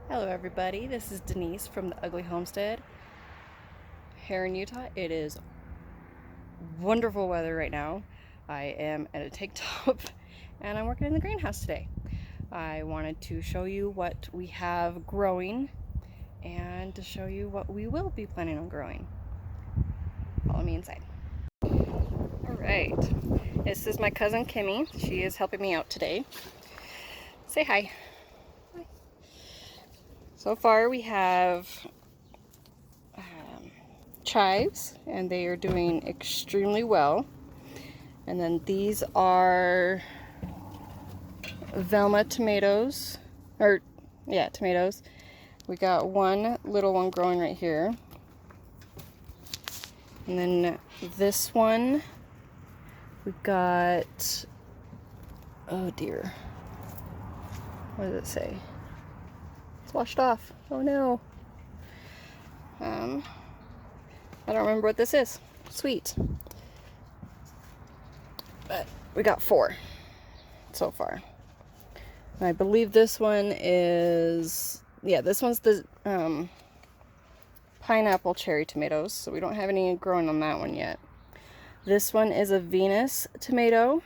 Hello everybody, this is Denise from the Ugly Homestead here in Utah. It is wonderful weather right now. I am at a tank top and I'm working in the greenhouse today. I wanted to show you what we have growing and to show you what we will be planning on growing. Follow me inside. Alright, this is my cousin Kimmy. She is helping me out today. Say hi. So far we have chives and they are doing extremely well. And then these are Velma tomatoes, tomatoes. We got one little one growing right here. And then this one, we got, oh dear, what does it say? It's washed off. Oh no. I don't remember what this is. Sweet. But we got 4 so far. And I believe this one is, this one's the pineapple cherry tomatoes. So we don't have any growing on that one yet. This one is a Venus tomato.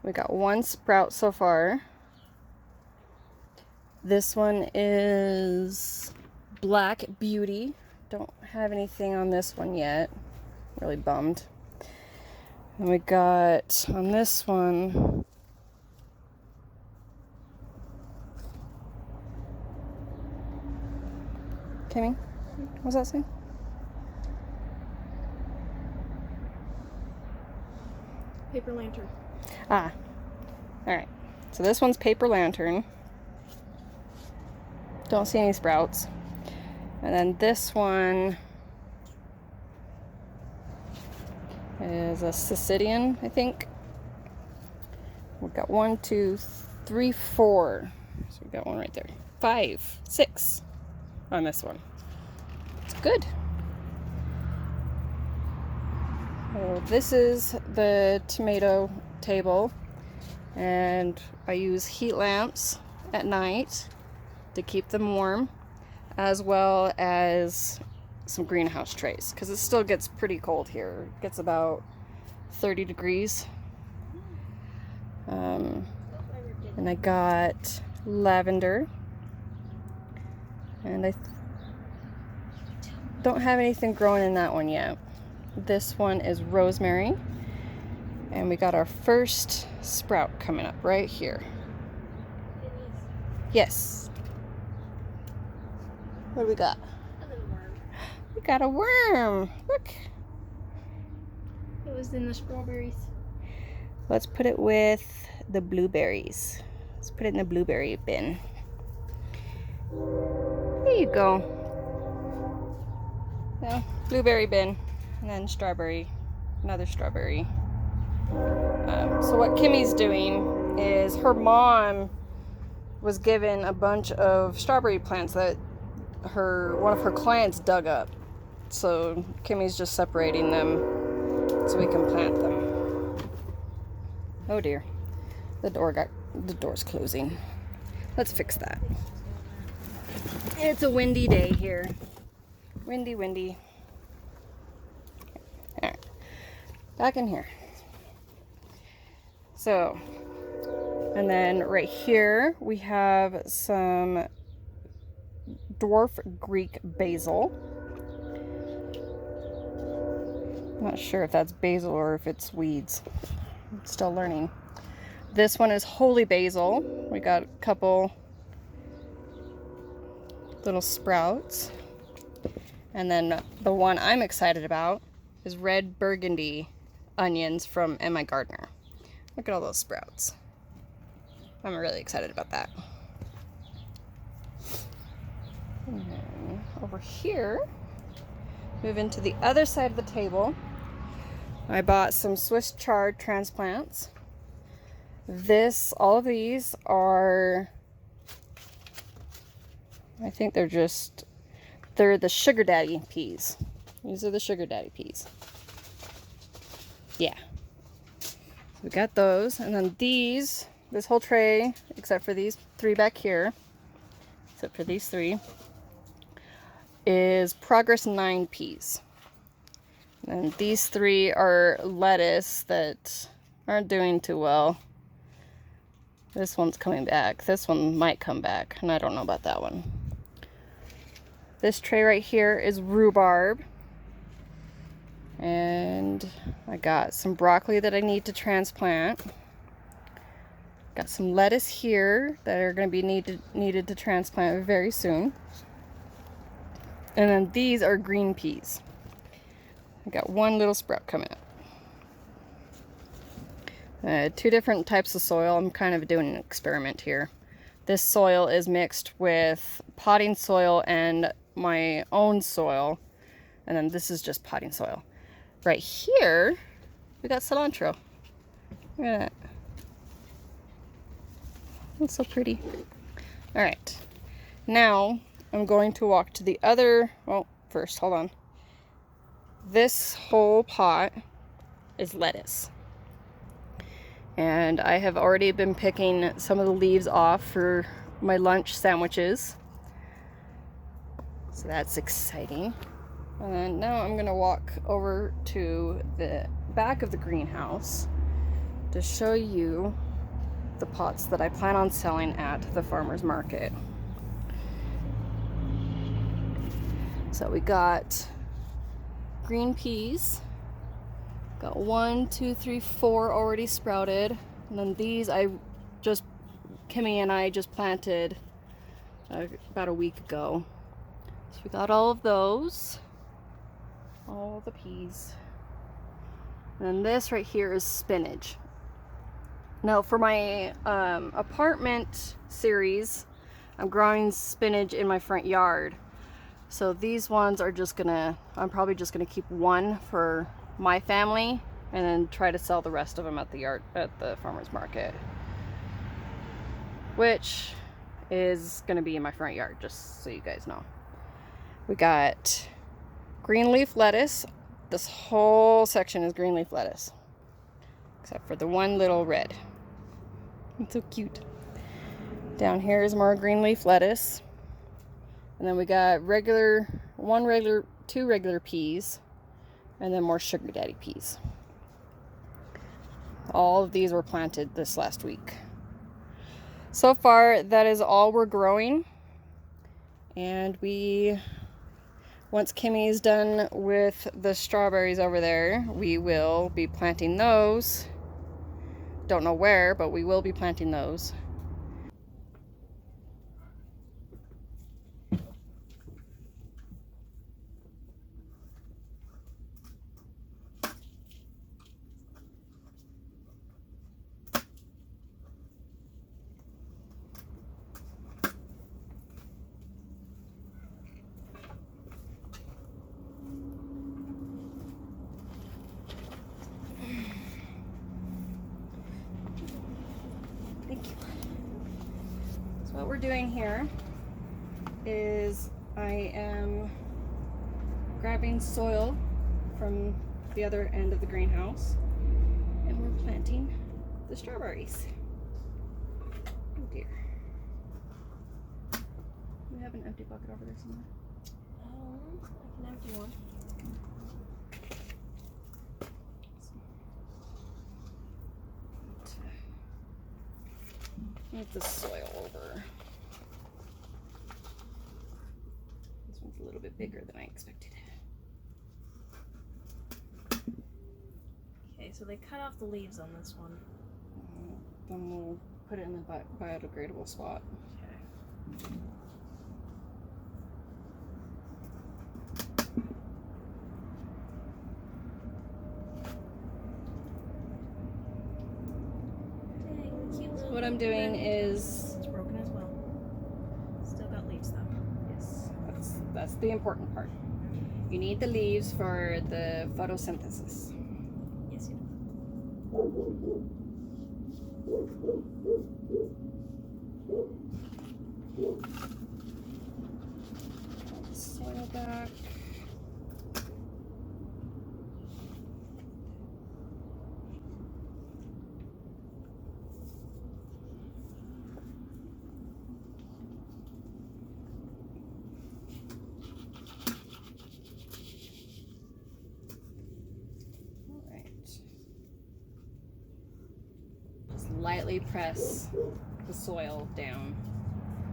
We got 1 sprout so far. This one is Black Beauty. Don't have anything on this one yet. Really bummed. And we got on this one Kimmy, what's that say? Paper lantern. Ah, alright. So this one's paper lantern. Don't see any sprouts. And then this one is a Sicilian, I think. We've got 1, 2, 3, 4. So we've got one right there. 5, 6 on this one. It's good. So this is the tomato table. And I use heat lamps at night to keep them warm, as well as some greenhouse trays, because it still gets pretty cold here. It gets about 30 degrees. And I got lavender, and I don't have anything growing in that one yet. This one is rosemary, and we got our first sprout coming up right here. Yes. What do we got? A little worm. We got a worm. Look. It was in the strawberries. Let's put it with the blueberries. Let's put it in the blueberry bin. There you go. So, blueberry bin, and then strawberry, another strawberry. So what Kimmy's doing is her mom was given a bunch of strawberry plants that one of her clients dug up. So Kimmy's just separating them so we can plant them. Oh dear. The door's closing. Let's fix that. It's a windy day here. Windy. Alright. Back in here. So, and then right here we have some dwarf Greek basil. Not sure if that's basil or if it's weeds. I'm still learning. This one is holy basil. We got a couple little sprouts. And then the one I'm excited about is red burgundy onions from Emma Gardner. Look at all those sprouts. I'm really excited about that. And then over here, move into the other side of the table. I bought some Swiss chard transplants. All of these are, I think they're the sugar daddy peas. These are the sugar daddy peas. Yeah. We got those. And then this whole tray, except for these 3 back here, except for these three, is Progress 9 peas. And these three are lettuce that aren't doing too well. This one's coming back. This one might come back, and I don't know about that one. This tray right here is rhubarb. And I got some broccoli that I need to transplant. Got some lettuce here that are going to be needed to transplant very soon. And then these are green peas. I got one little sprout coming up. Two different types of soil. I'm kind of doing an experiment here. This soil is mixed with potting soil and my own soil. And then this is just potting soil. Right here, we got cilantro. Look at that. That's so pretty. All right. Now, I'm going to walk to the other, well, first, hold on. This whole pot is lettuce. And I have already been picking some of the leaves off for my lunch sandwiches. So that's exciting. And then now I'm gonna walk over to the back of the greenhouse to show you the pots that I plan on selling at the farmer's market. So we got green peas. Got 1, 2, 3, 4 already sprouted. And then these Kimmy and I just planted about a week ago. So we got all of those. All the peas. And this right here is spinach. Now for my apartment series, I'm growing spinach in my front yard. So these ones are I'm probably just gonna keep one for my family and then try to sell the rest of them at the farmer's market, which is gonna be in my front yard, just so you guys know. We got green leaf lettuce. This whole section is green leaf lettuce, except for the one little red. It's so cute. Down here is more green leaf lettuce. And then we got two regular peas, and then more sugar daddy peas. All of these were planted this last week. So far, that is all we're growing. And once Kimmy is done with the strawberries over there, we will be planting those. Don't know where, but we will be planting those. Thank you. So what we're doing here is I am grabbing soil from the other end of the greenhouse and we're planting the strawberries. Oh dear. We have an empty bucket over there somewhere. I can empty one. Move the soil over. This one's a little bit bigger than I expected. Okay, so they cut off the leaves on this one. Then we'll put it in the biodegradable spot. Okay. What I'm doing is it's broken as well. Still got leaves though. yes, that's the important part. You need the leaves for the photosynthesis. Yes, you do. Soil back. lightly press the soil down.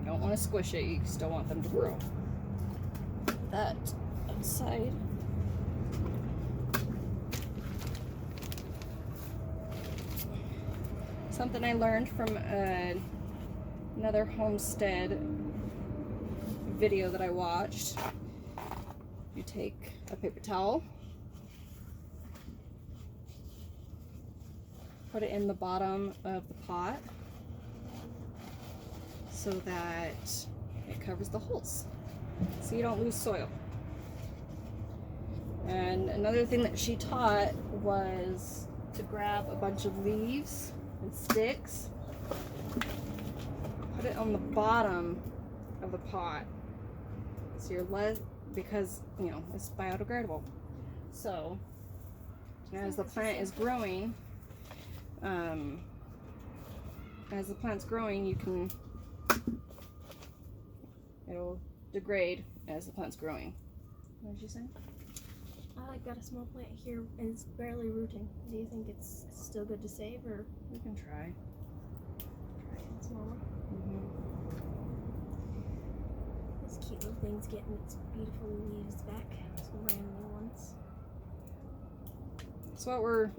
You don't want to squish it, you still want them to grow. That outside. Something I learned from another Homestead video that I watched. You take a paper towel, put it in the bottom of the pot so that it covers the holes so you don't lose soil. And another thing that she taught was to grab a bunch of leaves and sticks, put it on the bottom of the pot so you're less, because you know it's biodegradable. So as the plant is growing, you can, it'll degrade as the plant's growing. What did you say? I got a small plant here and it's barely rooting. Do you think it's still good to save, or We can try. it's smaller? This cute little thing's getting its beautiful leaves back. Some brand new ones. So what we're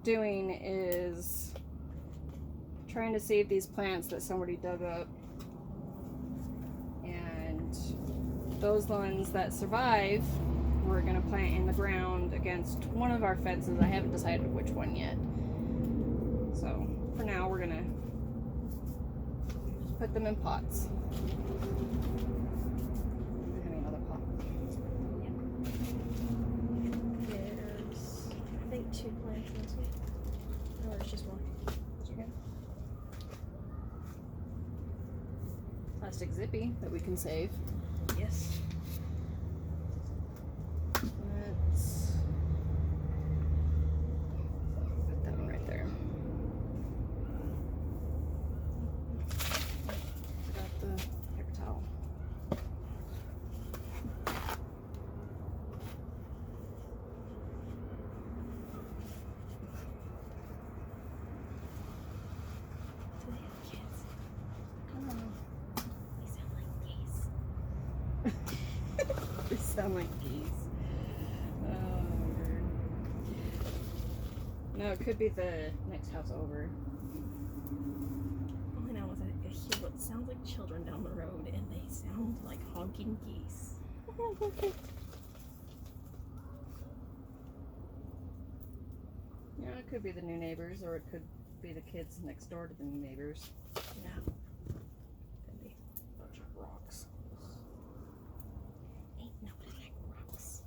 doing is trying to save these plants that somebody dug up, and those ones that survive we're going to plant in the ground against one of our fences. I haven't decided which one yet. So for now we're going to just put them in pots. I have another pot. There's, I think, 2 plants in this one. Or it's just one. Okay. Plastic zippy that we can save. Yes. Let's put that one right there. Got the paper towel. Do they have kids? Come on. They sound like geese. They sound like geese. Oh, word. No, it could be the next house over. All I know is I hear what sounds like children down the road, and they sound like honking geese. Yeah, it could be the new neighbors, or it could be the kids next door to the new neighbors. Yeah. Could be. Bunch of rocks. Ain't nobody like rocks.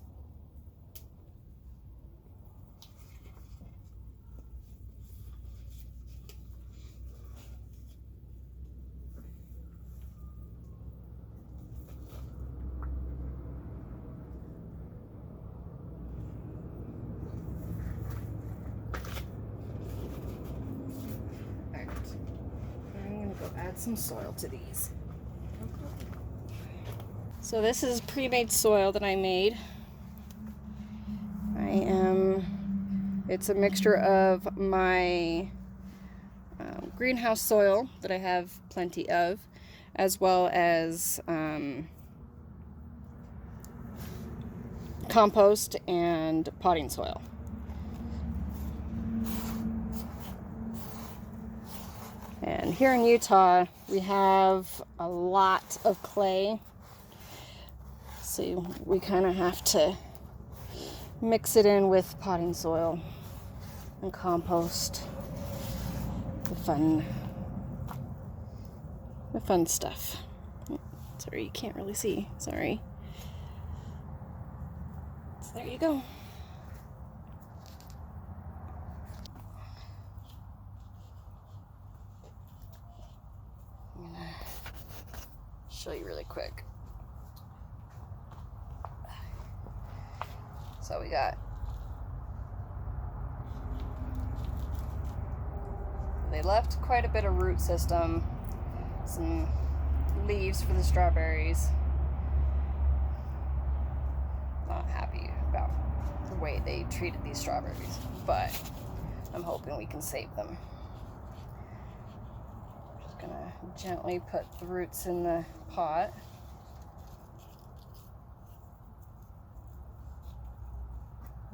Alright. I'm gonna go add some soil to these. So this is pre-made soil that I made. It's a mixture of my greenhouse soil that I have plenty of, as well as compost and potting soil. And here in Utah, we have a lot of clay. So we kind of have to mix it in with potting soil and compost. The fun stuff. Sorry, you can't really see. Sorry. So there you go. I'm gonna show you really quick. So we got, they left quite a bit of root system, some leaves for the strawberries. Not happy about the way they treated these strawberries, but I'm hoping we can save them. gently put the roots in the pot.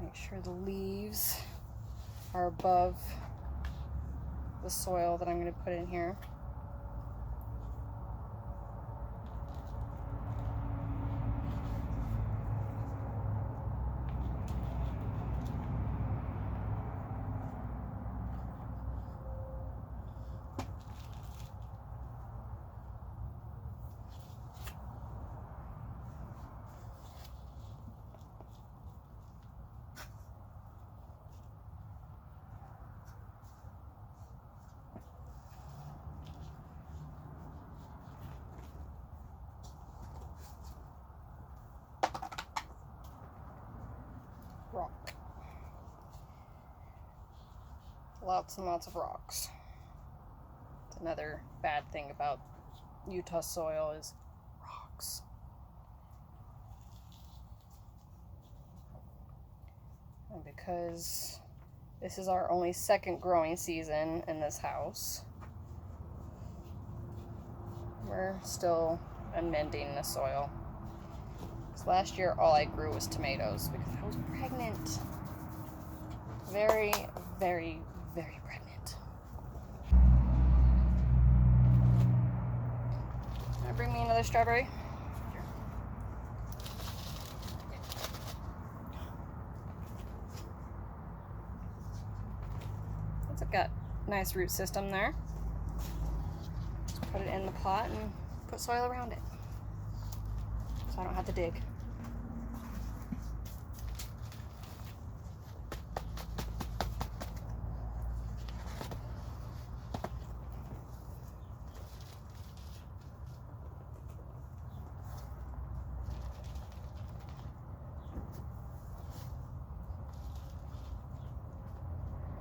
Make sure the leaves are above the soil that I'm going to put in here. Rock. Lots and lots of rocks. It's another bad thing about Utah soil is rocks. And because this is our only second growing season in this house, we're still amending the soil. Last year, all I grew was tomatoes because I was pregnant. Very, very, very pregnant. Can I bring me another strawberry? Sure. It's got a nice root system there. Just put it in the pot and put soil around it, so I don't have to dig.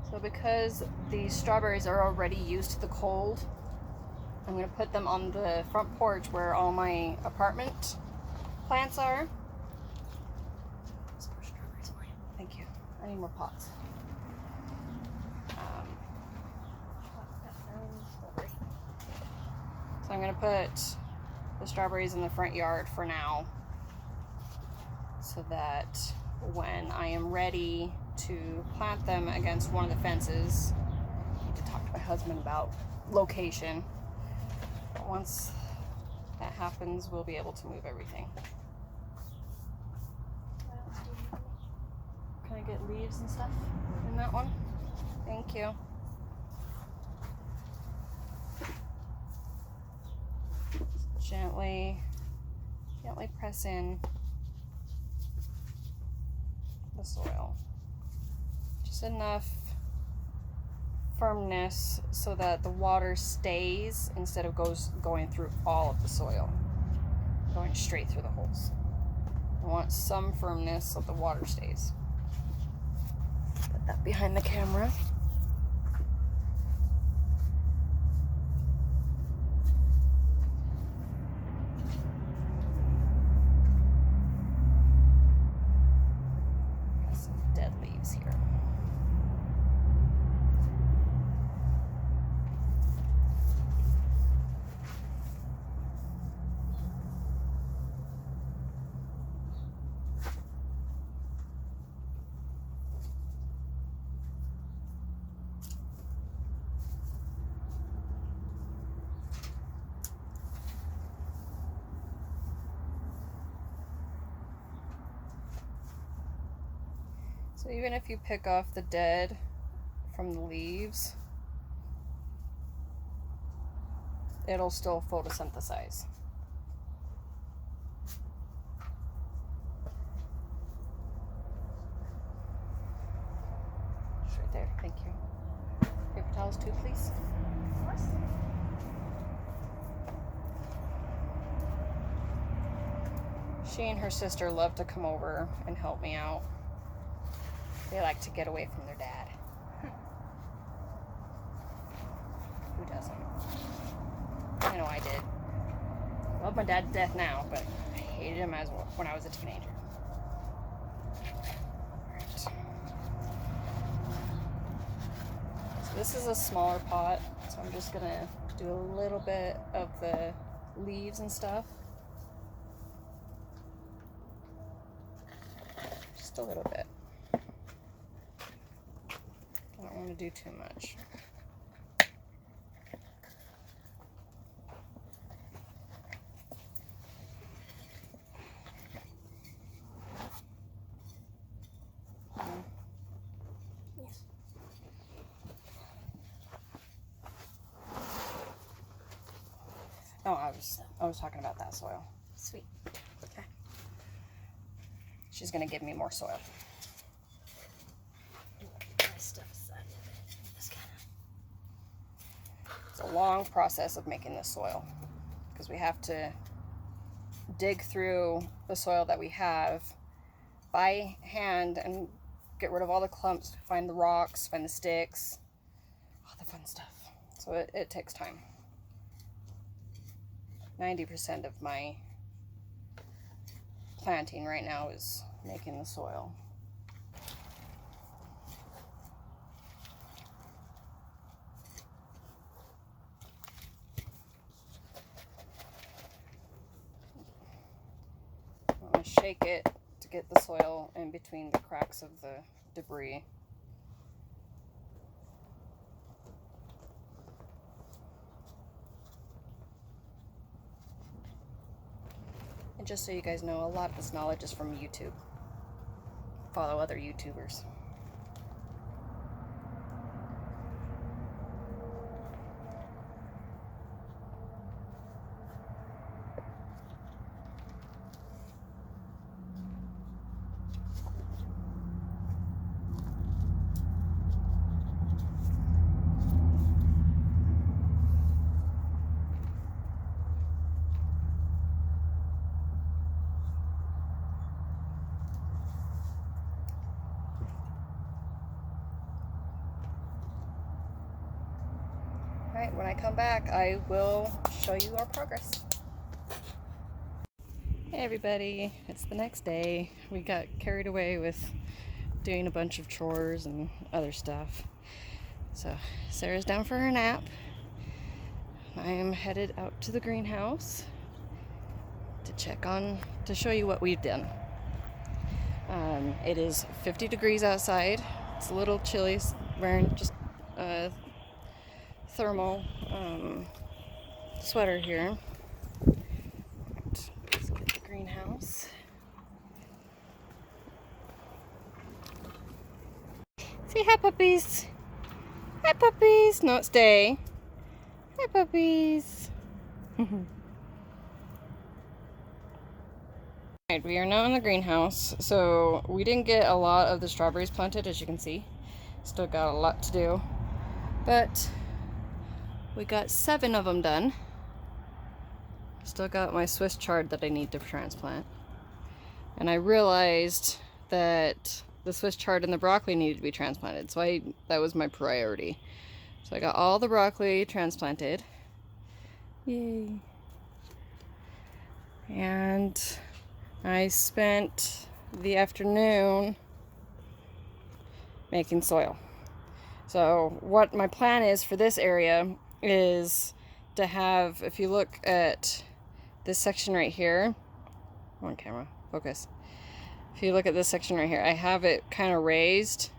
So because these strawberries are already used to the cold, I'm going to put them on the front porch where all my apartment plants are. Some more strawberries for you. Thank you. I need more pots. So I'm going to put the strawberries in the front yard for now, so that when I am ready to plant them against one of the fences, I need to talk to my husband about location. But once that happens, we'll be able to move everything. Can I get leaves and stuff in that one? Thank you. Gently press in the soil. Just enough firmness so that the water stays instead of going through all of the soil, going straight through the holes. I want some firmness so the water stays. Put that behind the camera. Got some dead leaves here. So even if you pick off the dead from the leaves, it'll still photosynthesize. Just right there, thank you. Paper towels too, please. Of course. She and her sister love to come over and help me out. They like to get away from their dad. Who doesn't? I know I did. Love my dad to death now, but I hated him as well when I was a teenager. Alright. So this is a smaller pot, so I'm just gonna do a little bit of the leaves and stuff. Just a little bit. I don't want to do too much. Yes. Oh, I was talking about that soil. Sweet. Okay. She's gonna give me more soil. My stuff aside. This kind It's a long process of making this soil because we have to dig through the soil that we have by hand and get rid of all the clumps, find the rocks, find the sticks, all the fun stuff. So it takes time. 90% of my planting right now is making the soil. I'm going to shake it to get the soil in between the cracks of the debris. And just so you guys know, a lot of this knowledge is from YouTube. Follow other YouTubers. Alright, when I come back, I will show you our progress. Hey everybody, it's the next day. We got carried away with doing a bunch of chores and other stuff. So Sarah's down for her nap. I am headed out to the greenhouse to show you what we've done. It is 50 degrees outside. It's a little chilly, wearing just a thermal sweater here. Let's get the greenhouse. Say hi, puppies. Hi, puppies. No, stay. Hi, puppies. Alright, we are now in the greenhouse. So we didn't get a lot of the strawberries planted, as you can see. Still got a lot to do. But we got 7 of them done. Still got my Swiss chard that I need to transplant. And I realized that the Swiss chard and the broccoli needed to be transplanted. So that was my priority. So I got all the broccoli transplanted. Yay. And I spent the afternoon making soil. So what my plan is for this area is to have, if you look at this section right here, come on camera, focus. If you look at this section right here, I have it kind of raised.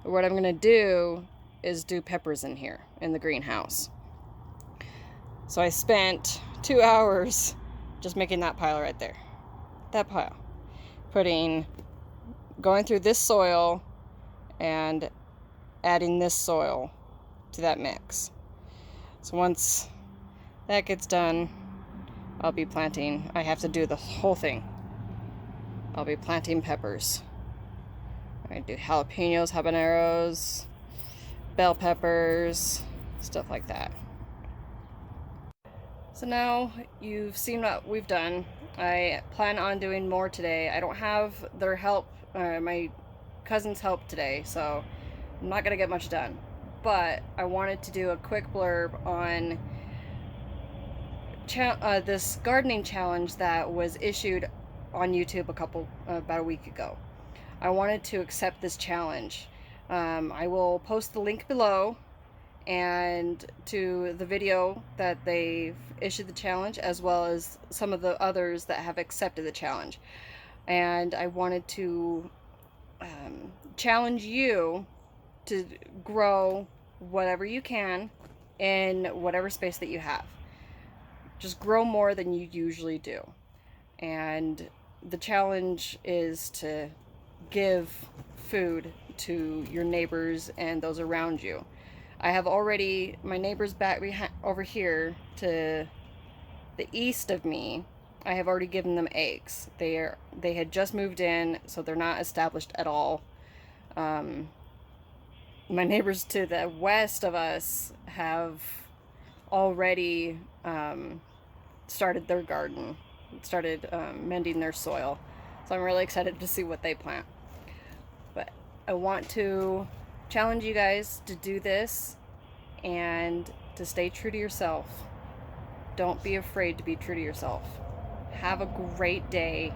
But what I'm going to do is do peppers in here in the greenhouse. So I spent 2 hours just making that pile right there. That pile. Going through this soil and adding this soil to that mix. So once that gets done, I'll be planting. I have to do the whole thing. I'll be planting peppers. I do jalapenos, habaneros, bell peppers, stuff like that. So now you've seen what we've done. I plan on doing more today. I don't have their help, my cousin's help today, so I'm not gonna get much done. But I wanted to do a quick blurb on this gardening challenge that was issued on YouTube about a week ago. I wanted to accept this challenge. I will post the link below, and to the video that they've issued the challenge, as well as some of the others that have accepted the challenge. And I wanted to challenge you to grow whatever you can in whatever space that you have. Just grow more than you usually do. And the challenge is to give food to your neighbors and those around you. I have already, my neighbors back behind, over here to the east of me, I have already given them eggs. They had just moved in, so they're not established at all. My neighbors to the west of us have already started their garden, started mending their soil. So I'm really excited to see what they plant. But I want to challenge you guys to do this and to stay true to yourself. Don't be afraid to be true to yourself. Have a great day.